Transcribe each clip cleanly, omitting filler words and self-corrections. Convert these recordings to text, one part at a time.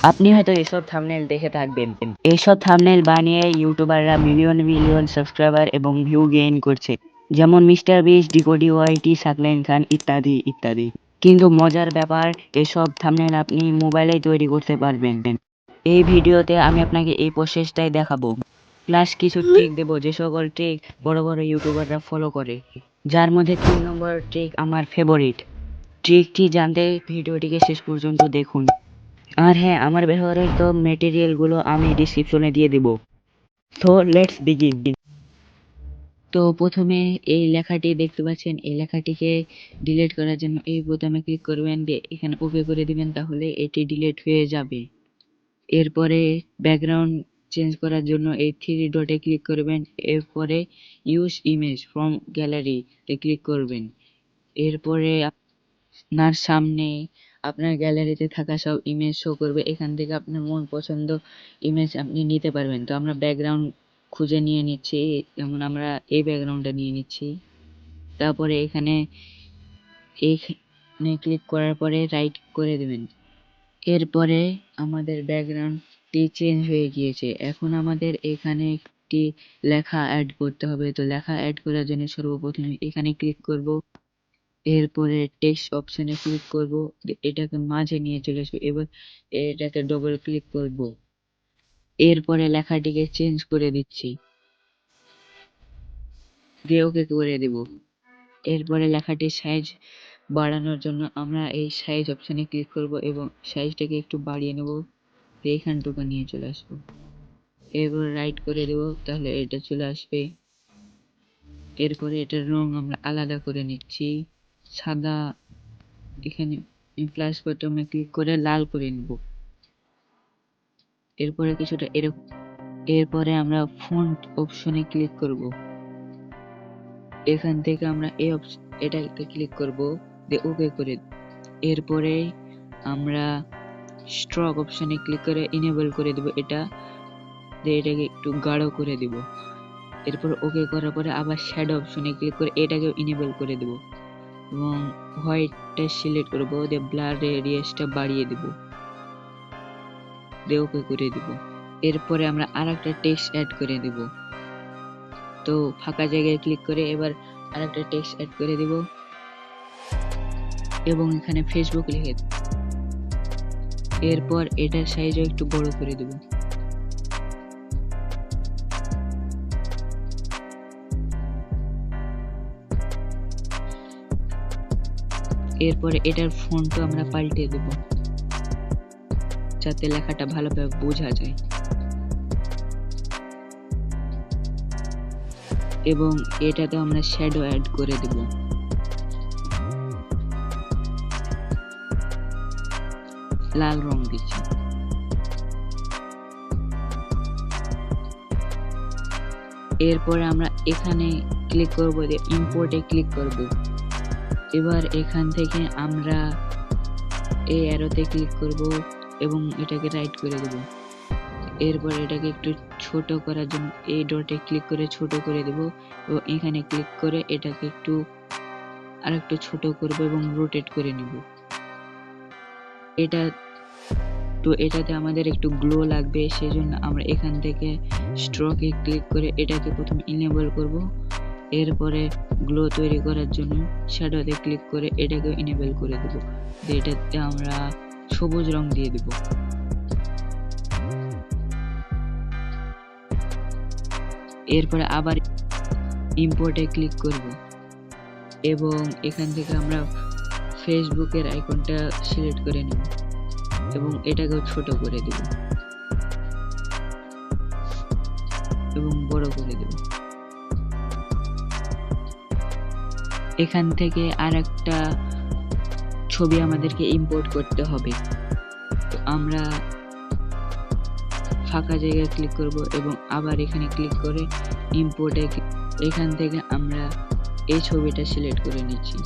আপনি হয়তো এসব থাম্বনেল দেখে থাকবেন। এইসব থাম্বনেল বানিয়ে ইউটিউবাররা মিলিয়ন মিলিয়ন সাবস্ক্রাইবার এবং ভিউ গেইন করছে, যেমন মিস্টার বিস্ট, ডিকোডি ওয়াইটি, সাকলাইন খান ইত্যাদি ইত্যাদি। কিন্তু মজার ব্যাপার, এসব থাম্বনেল আপনি মোবাইলেই তৈরি করতে পারবেন। এই ভিডিওতে আমি আপনাকে এই প্রসেসটাই দেখাবো, প্লাস কিছু ট্রিক দেবো যে সকল ট্রিক বড় বড় ইউটিউবাররা ফলো করে, যার মধ্যে 3 নম্বর ট্রিক আমার ফেভারিট। ট্রিকটি জানতে ভিডিওটিকে শেষ পর্যন্ত দেখুন। আর হ্যাঁ, আমার ব্যবহৃত মেটেরিয়ালগুলো আমি ডিসক্রিপশনে দিয়ে দেব। তো লেটস বিগিন। তো প্রথমে এই লেখাটি দেখতে পাচ্ছেন, এই লেখাটিকে ডিলিট করার জন্য এই বোতামে ক্লিক করবেন, দিয়ে এখানে ওকে করে দিবেন, তাহলে এটি ডিলিট হয়ে যাবে। এরপরে ব্যাকগ্রাউন্ড চেঞ্জ করার জন্য এই 3 ডটে ক্লিক করবেন, এরপরে ইউজ ইমেজ ফ্রম গ্যালারিতে ক্লিক করবেন। এরপরে আপনার সামনে আপনার গ্যালারিতে থাকা সব ইমেজ শো করবে, এখান থেকে আপনার মন পছন্দ ইমেজ আপনি নিতে পারবেন। তো আমরা ব্যাকগ্রাউন্ড খুঁজে নিয়ে নিচ্ছি, যেমন আমরা এই ব্যাকগ্রাউন্ডটা নিয়ে নিচ্ছি। তারপরে এখানে ক্লিক করার পরে রাইট করে দেবেন। এরপরে আমাদের ব্যাকগ্রাউন্ডটি চেঞ্জ হয়ে গিয়েছে। এখন আমাদের এখানে একটি লেখা অ্যাড করতে হবে। তো লেখা অ্যাড করার জন্য সর্বপ্রথমে এখানে ক্লিক করব, এরপরে টেক্সট অপশনে ক্লিক করব, এটাকে মাঝে নিয়ে চলে আসবে। এবার এটাকে ডবল ক্লিক করব, এরপরে লেখাটিকে চেঞ্জ করে দিচ্ছি, দিয়ে ওকে করে দেব। এরপরে লেখাটির সাইজ বাড়ানোর জন্য আমরা এই সাইজ অপশনে ক্লিক করব এবং সাইজটাকে একটু বাড়িয়ে নেব, এইখানটুকু নিয়ে চলে আসবো। এরপর রাইট করে দেব, তাহলে এটা চলে আসবে। এরপরে এটার রং আমরা আলাদা করে নিচ্ছি, সাদা। এখানে প্লাস বাটনে ক্লিক করে লাল করে নেব। এরপরে কিছুটা এরকম। এরপরে আমরা ফন্ট অপশনে ক্লিক করব, এখান থেকে আমরা এটাতে ক্লিক করব, দিয়ে ওকে করে। এরপরে আমরা স্ট্রোক অপশনে ক্লিক করে ইনেবল করে দেব, এটা দিয়ে এটাকে একটু গাঢ় করে দেব। এরপর ওকে করার পরে আবার শ্যাডো অপশনে ক্লিক করে এটাকেও ইনেবল করে দেব এবং হোয়াইটটা সিলেক্ট করব, দিয়ে ব্লার রেডিয়াসটা বাড়িয়ে দেব, দিয়ে ওকে করে দেব। এরপরে আমরা আরেকটা টেক্সট অ্যাড করে দেব। তো ফাঁকা জায়গায় ক্লিক করে এবার আরেকটা টেক্সট অ্যাড করে দেব এবং এখানে ফেসবুক লিখে দেব। এরপর এটার সাইজও একটু বড় করে দেব। এরপরে এটার ফন্টও আমরা পাল্টে দেব, যাতে লেখাটা ভালোভাবে বোঝা যায়। এবং এটাতে আমরা শ্যাডো অ্যাড করে দেব। লাল রং দিচ্ছি। এরপরে আমরা এখানে ক্লিক করব, দিয়ে ইম্পোর্টে ক্লিক করব। এবার এখান থেকে আমরা এই অ্যারোতে ক্লিক করব এবং এটাকে রাইট করে দেব। এরপর এটাকে একটু ছোট করার জন্য এই ডটে ক্লিক করে ছোট করে দেব এবং এখানে ক্লিক করে এটাকে একটু আরেকটু ছোট করব এবং রোটেট করে নিব। এটাতে আমাদের একটু গ্লো লাগবে, সেজন্য আমরা এখান থেকে স্ট্রোকে ক্লিক করে এটাকে প্রথমে ইনেবল করব। এরপরে গ্লো তৈরি করার জন্য শ্যাডোতে ক্লিক করে এটাকে ইনেবল করে দেব। এটাতে আমরা সবুজ রং দিয়ে দেব। এরপরে আবার ইম্পোর্টে ক্লিক করব এবং এখান থেকে আমরা ফেসবুকের আইকনটা সিলেক্ট করে নেব এবং এটাকেও ছোট করে দেব এবং বড় করে দেব। এখান থেকে আরেকটা ছবি আমাদেরকে ইম্পোর্ট করতে হবে। তো আমরা ফাঁকা জায়গায় ক্লিক করব এবং আবার এখানে ক্লিক করে ইম্পোর্টে এখান থেকে আমরা এই ছবিটা সিলেক্ট করে নিচ্ছি।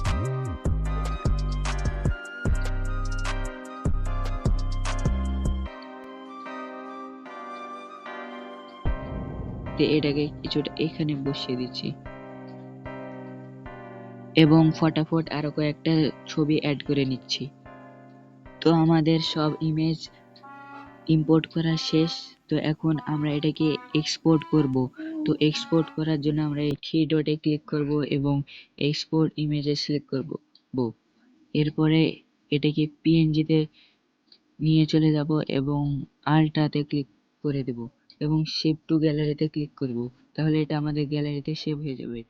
এটাকে কিছুটা এখানে বসিয়ে দিচ্ছি এবং ফটাফট আরো কয়েকটা ছবি অ্যাড করে নিচ্ছি। তো আমাদের সব ইমেজ ইম্পোর্ট করা শেষ। তো এখন আমরা এটাকে এক্সপোর্ট করব। তো এক্সপোর্ট করার জন্য আমরা এই থ্রি ডটে ক্লিক করব এবং এক্সপোর্ট ইমেজে সিলেক্ট করব। এরপরে এটাকে পিএনজিতে নিয়ে চলে যাব এবং আলট্রাতে ক্লিক করে দেব এবং সেভ টু গ্যালারিতে ক্লিক করব। তাহলে এটা আমাদের গ্যালারিতে সেভ হয়ে যাবে।